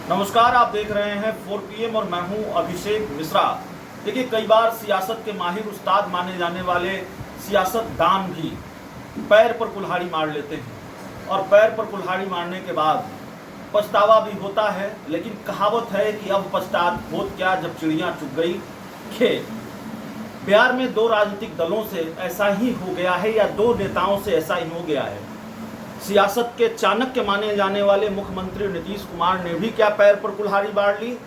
नमस्कार, आप देख रहे हैं 4 PM और मैं हूं अभिषेक मिश्रा। देखिए, कई बार सियासत के माहिर उस्ताद माने जाने वाले सियासतदान भी पैर पर कुल्हाड़ी मार लेते हैं और पैर पर कुल्हाड़ी मारने के बाद पछतावा भी होता है, लेकिन कहावत है कि अब पछतात होत क्या जब चिड़िया चुग गई खेत। बिहार में दो राजनीतिक दलों से ऐसा ही हो गया है या दो नेताओं से ऐसा ही हो गया है। सियासत के चाणक्य माने जाने वाले मुख्यमंत्री नीतीश कुमार ने भी क्या पैर पर कुल्हाड़ी मार ली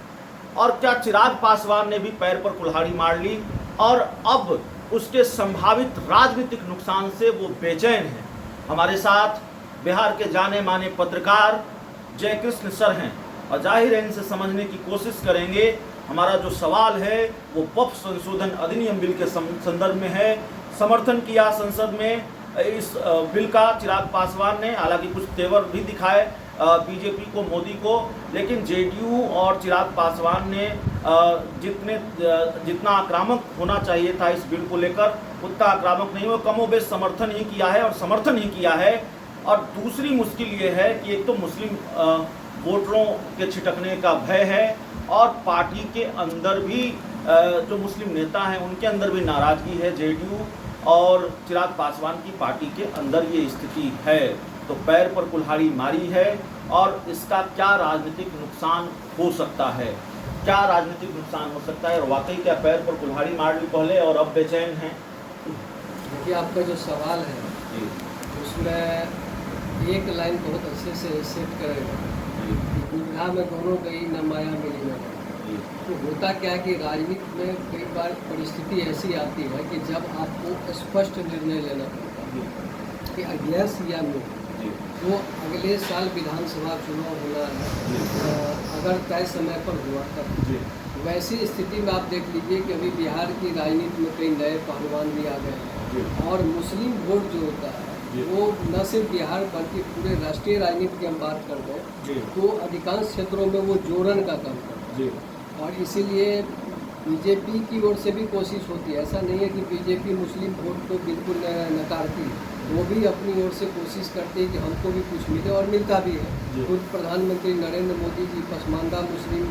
और क्या चिराग पासवान ने भी पैर पर कुल्हाड़ी मार ली और अब उसके संभावित राजनीतिक नुकसान से वो बेचैन हैं। हमारे साथ बिहार के जाने माने पत्रकार जयकृष्ण सर हैं और जाहिर है इनसे समझने की कोशिश करेंगे। हमारा जो सवाल है वो वक्फ संशोधन अधिनियम बिल के संदर्भ में है। समर्थन किया संसद में इस बिल का चिराग पासवान ने, हालांकि कुछ तेवर भी दिखाए बीजेपी को, मोदी को, लेकिन जेडीयू और चिराग पासवान ने जितना आक्रामक होना चाहिए था इस बिल को लेकर उतना आक्रामक नहीं, वो कमोबेश समर्थन ही किया है और समर्थन ही किया है। और दूसरी मुश्किल ये है कि एक तो मुस्लिम वोटरों के छिटकने का भय है और पार्टी के अंदर भी जो मुस्लिम नेता हैं उनके अंदर भी नाराजगी है। जेडीयू और चिराग पासवान की पार्टी के अंदर ये स्थिति है, तो पैर पर कुल्हाड़ी मारी है और इसका क्या राजनीतिक नुकसान हो सकता है, क्या राजनीतिक नुकसान हो सकता है और वाकई क्या पैर पर कुल्हाड़ी मार ली पहले और अब बेचैन हैं? देखिए, आपका जो सवाल है उसमें एक लाइन बहुत अच्छे से सेट करेगा कि दुविधा में दोनों गई न माया मिली न। तो होता क्या है कि राजनीति में कई बार परिस्थिति ऐसी आती है कि जब आपको स्पष्ट निर्णय लेना पड़ता है कि यस या नो। तो अगले साल विधानसभा चुनाव होना है, अगर तय समय पर हुआ तब। वैसी स्थिति में आप देख लीजिए कि अभी बिहार की राजनीति में कई नए पहलवान भी आ गए हैं और मुस्लिम वोट जो होता है वो न सिर्फ बिहार बल्कि पूरे राष्ट्रीय राजनीति की हम बात कर रहे हैं तो अधिकांश क्षेत्रों में वो जोड़न का काम करता है। और इसीलिए बीजेपी की ओर से भी कोशिश होती है, ऐसा नहीं है कि बीजेपी मुस्लिम वोट को बिल्कुल नकारती है, वो भी अपनी ओर से कोशिश करती है कि हमको भी कुछ मिले और मिलता भी है। खुद प्रधानमंत्री नरेंद्र मोदी जी पसमानदा मुस्लिम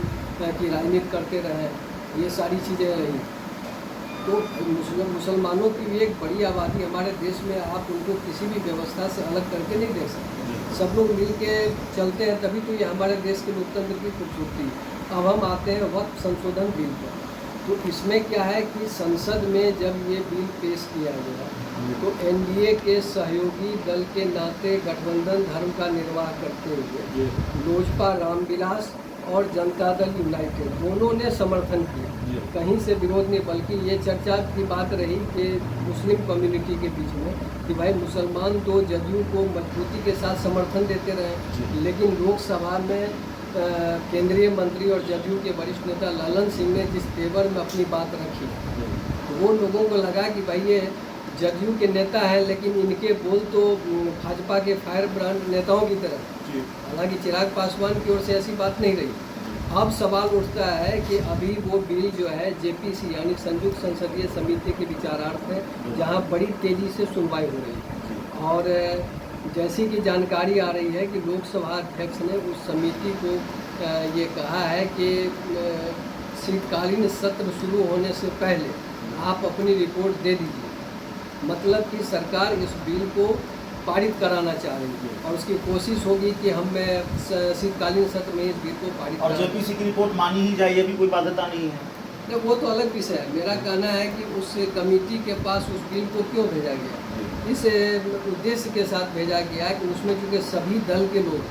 की राजनीति करते रहे, ये सारी चीज़ें रही। तो मुसलमानों की भी एक बड़ी आबादी हमारे देश में, आप उनको किसी भी व्यवस्था से अलग करके नहीं देख सकते। सब लोग मिल के चलते हैं, तभी तो ये हमारे देश के लोकतंत्र की खूबसूरती। अब हम आते हैं वक्फ संशोधन बिल पर। तो इसमें क्या है कि संसद में जब ये बिल पेश किया गया तो एनडीए के सहयोगी दल के नाते गठबंधन धर्म का निर्वाह करते हुए लोजपा रामविलास और जनता दल यूनाइटेड दोनों ने समर्थन किया, कहीं से विरोध नहीं। बल्कि ये चर्चा की बात रही कि मुस्लिम कम्युनिटी के बीच में कि भाई मुसलमान तो जदयू को मजबूती के साथ समर्थन देते रहे, लेकिन लोकसभा में केंद्रीय मंत्री और जदयू के वरिष्ठ नेता ललन सिंह ने जिस तेवर में अपनी बात रखी तो वो लोगों को लगा कि भाई ये जदयू के नेता हैं लेकिन इनके बोल तो भाजपा के फायर ब्रांड नेताओं की तरह। हालांकि चिराग पासवान की ओर से ऐसी बात नहीं रही। अब सवाल उठता है कि अभी वो बिल जो है जेपीसी यानी संयुक्त संसदीय समिति के विचारार्थ है, जहां बड़ी तेज़ी से सुनवाई हो रही है। और जैसी कि जानकारी आ रही है कि लोकसभा अध्यक्ष ने उस समिति को ये कहा है कि शीतकालीन सत्र शुरू होने से पहले आप अपनी रिपोर्ट दे दीजिए। मतलब कि सरकार इस बिल को पारित कराना चाह रही है और उसकी कोशिश होगी कि हम शीतकालीन सत्र में इस बिल को पारित और जेपीसी की रिपोर्ट मानी ही जाए, ये भी कोई बाध्यता नहीं है। तो वो तो अलग विषय है। मेरा कहना है कि उस कमेटी के पास उस बिल को क्यों भेजा गया, इस उद्देश्य के साथ भेजा गया कि उसमें चूँकि सभी दल के लोग,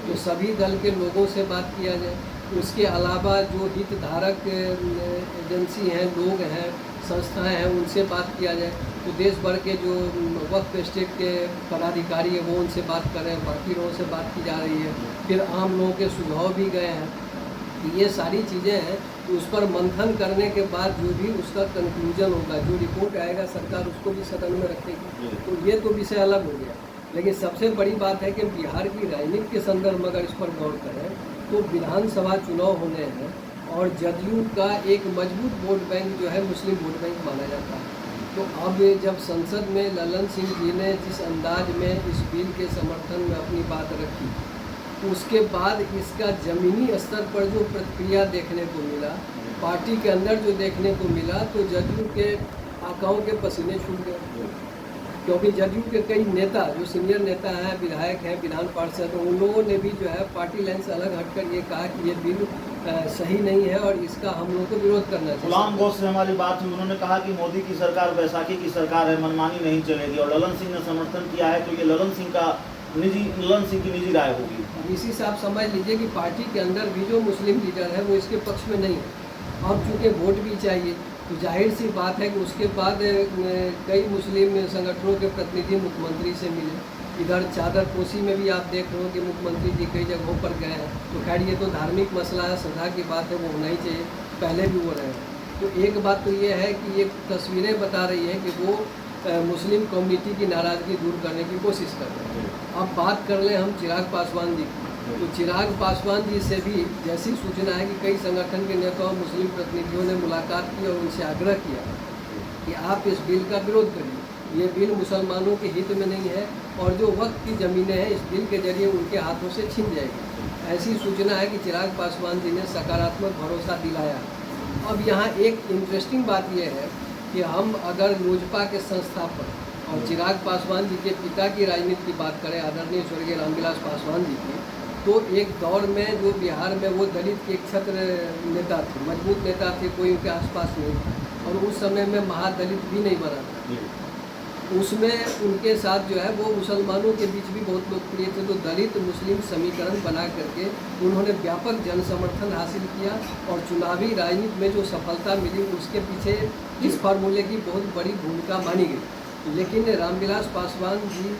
तो सभी दल के लोगों से बात किया जाए। उसके अलावा जो हितधारक एजेंसी हैं, लोग हैं, संस्थाएं हैं, उनसे बात किया जाए। तो देश भर के जो वक्फ स्टेट के पदाधिकारी हैं वो उनसे बात कर रहे हैं, बाकी लोगों से बात की जा रही है। फिर आम लोगों के सुझाव भी गए हैं। ये सारी चीज़ें हैं, तो उस पर मंथन करने के बाद जो भी उसका कंक्लूजन होगा, जो रिपोर्ट आएगा, सरकार उसको भी सदन में रखेगी। तो ये तो विषय अलग हो गया। लेकिन सबसे बड़ी बात है कि बिहार की राजनीति के संदर्भ में अगर इस पर गौर करें तो विधानसभा चुनाव होने हैं और जदयू का एक मजबूत वोट बैंक जो है मुस्लिम वोट बैंक माना जाता है। तो अब जब संसद में ललन सिंह जी ने जिस अंदाज में इस बिल के समर्थन में अपनी बात रखी उसके बाद इसका ज़मीनी स्तर पर जो प्रतिक्रिया देखने को मिला, पार्टी के अंदर जो देखने को मिला, तो जदयू के आकाओं के पसीने छूट गए। क्योंकि जदयू के कई नेता जो सीनियर नेता हैं, विधायक हैं, विधान पार्षद, उन लोगों ने भी जो है पार्टी लाइन से अलग हटकर ये कहा कि ये बिल सही नहीं है और इसका हम लोग को विरोध करना चाहिए। गुलाम गौस से हमारी बात हुई, उन्होंने कहा कि मोदी की सरकार बैसाखी की सरकार है, मनमानी नहीं चलेगी, और ललन सिंह ने समर्थन किया है, तो ये ललन सिंह की निजी राय होगी। अब इसी से आप समझ लीजिए कि पार्टी के अंदर भी जो मुस्लिम लीडर है वो इसके पक्ष में नहीं है। अब चूँकि वोट भी चाहिए, तो जाहिर सी बात है कि उसके बाद कई मुस्लिम संगठनों के प्रतिनिधि मुख्यमंत्री से मिले। इधर चादरपोशी में भी आप देख रहे हो कि मुख्यमंत्री जी कई जगहों पर गए हैं। तो खैर ये तो धार्मिक मसला है, श्रद्धा की बात है, वो होना ही चाहिए, पहले भी हो रहे हैं। तो एक बात तो ये है कि ये तस्वीरें बता रही है कि वो मुस्लिम कम्युनिटी की नाराज़गी दूर करने की कोशिश कर रहे हैं। अब बात कर लें हम चिराग पासवान जी की, तो चिराग पासवान जी से भी जैसी सूचना है कि कई संगठन के नेताओं, मुस्लिम प्रतिनिधियों ने मुलाकात की और उनसे आग्रह किया कि आप इस बिल का विरोध करिए, ये बिल मुसलमानों के हित में नहीं है और जो वक्त की ज़मीनें हैं इस बिल के जरिए उनके हाथों से छीन जाएगी। ऐसी सूचना है कि चिराग पासवान जी ने सकारात्मक भरोसा दिलाया। अब यहाँ एक इंटरेस्टिंग बात यह है कि हम अगर लोजपा के संस्थापक और चिराग पासवान जी के पिता की राजनीति की बात करें, आदरणीय स्वर्गीय रामविलास पासवान जी की, तो एक दौर में जो बिहार में वो दलित के एक छत्र नेता थे, मजबूत नेता थे, कोई उनके आसपास नहीं था, और उस समय में महादलित भी नहीं बना था। उसमें उनके साथ जो है वो मुसलमानों के बीच भी बहुत लोकप्रिय थे। तो दलित मुस्लिम समीकरण बना करके उन्होंने व्यापक जन समर्थन हासिल किया और चुनावी राजनीति में जो सफलता मिली उसके पीछे इस फार्मूले की बहुत बड़ी भूमिका मानी गई। लेकिन रामविलास पासवान जी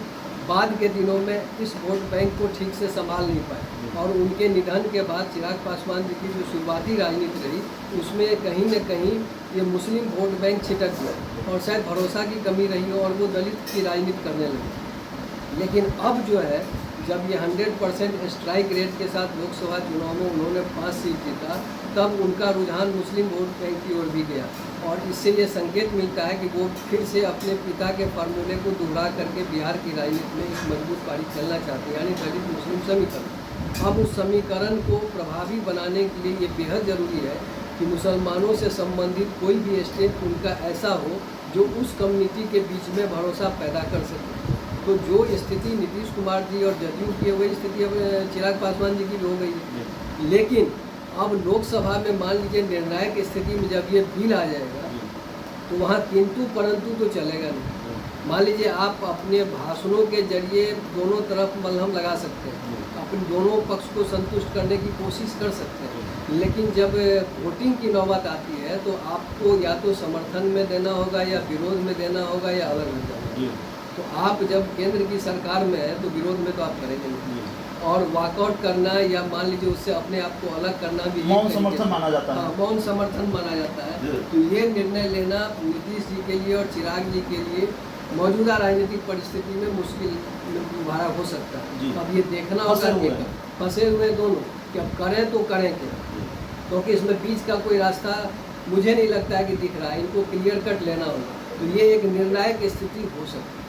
बाद के दिनों में इस वोट बैंक को ठीक से संभाल नहीं पाए और उनके निधन के बाद चिराग पासवान जी की जो शुरुआती राजनीति रही उसमें कहीं न कहीं ये मुस्लिम वोट बैंक छिटक गया और शायद भरोसा की कमी रही हो और वो दलित की राजनीति करने लगे। लेकिन अब जो है जब ये 100% स्ट्राइक रेट के साथ लोकसभा चुनाव में उन्होंने 5 सीट जीता, तब उनका रुझान मुस्लिम वोट बैंक की ओर भी गया और इससे ये संकेत मिलता है कि वो फिर से अपने पिता के फार्मूले को दोहरा करके बिहार की राजनीति में एक मजबूत पार्टी चलना चाहते हैं, यानी दलित मुस्लिम समीकरण। अब उस समीकरण को प्रभावी बनाने के लिए ये बेहद ज़रूरी है कि मुसलमानों से संबंधित कोई भी स्टेट उनका ऐसा हो जो उस कम्युनिटी के बीच में भरोसा पैदा कर सके। तो जो स्थिति नीतीश कुमार जी और जदयू की है वही स्थिति अब चिराग पासवान जी की भी हो गई है। लेकिन अब लोकसभा में मान लीजिए निर्णायक स्थिति में जब ये बिल आ जाएगा तो वहाँ किंतु परंतु तो चलेगा नहीं। मान लीजिए आप अपने भाषणों के जरिए दोनों तरफ मलहम लगा सकते हैं, अपने दोनों पक्ष को संतुष्ट करने की कोशिश कर सकते हैं, लेकिन जब वोटिंग की नौबत आती है तो आपको या तो समर्थन में देना होगा या विरोध में देना होगा या अलग हो जाएगा। तो आप जब केंद्र की सरकार में है तो विरोध में तो आप करेंगे नहीं और वॉकआउट करना या मान लीजिए उससे अपने आप को अलग करना भी मौन समर्थन माना जाता है। मौन समर्थन माना जाता है। तो ये निर्णय लेना नीतीश जी के लिए और चिराग जी के लिए मौजूदा राजनीतिक परिस्थिति में मुश्किल भरा हो सकता है। अब ये देखना होगा कि फंसे हुए दोनों कि अब करें तो करें क्या, क्योंकि इसमें बीच का कोई रास्ता मुझे नहीं लगता है कि दिख रहा है। इनको क्लियर कट लेना होगा, तो ये एक निर्णायक स्थिति हो सकती है।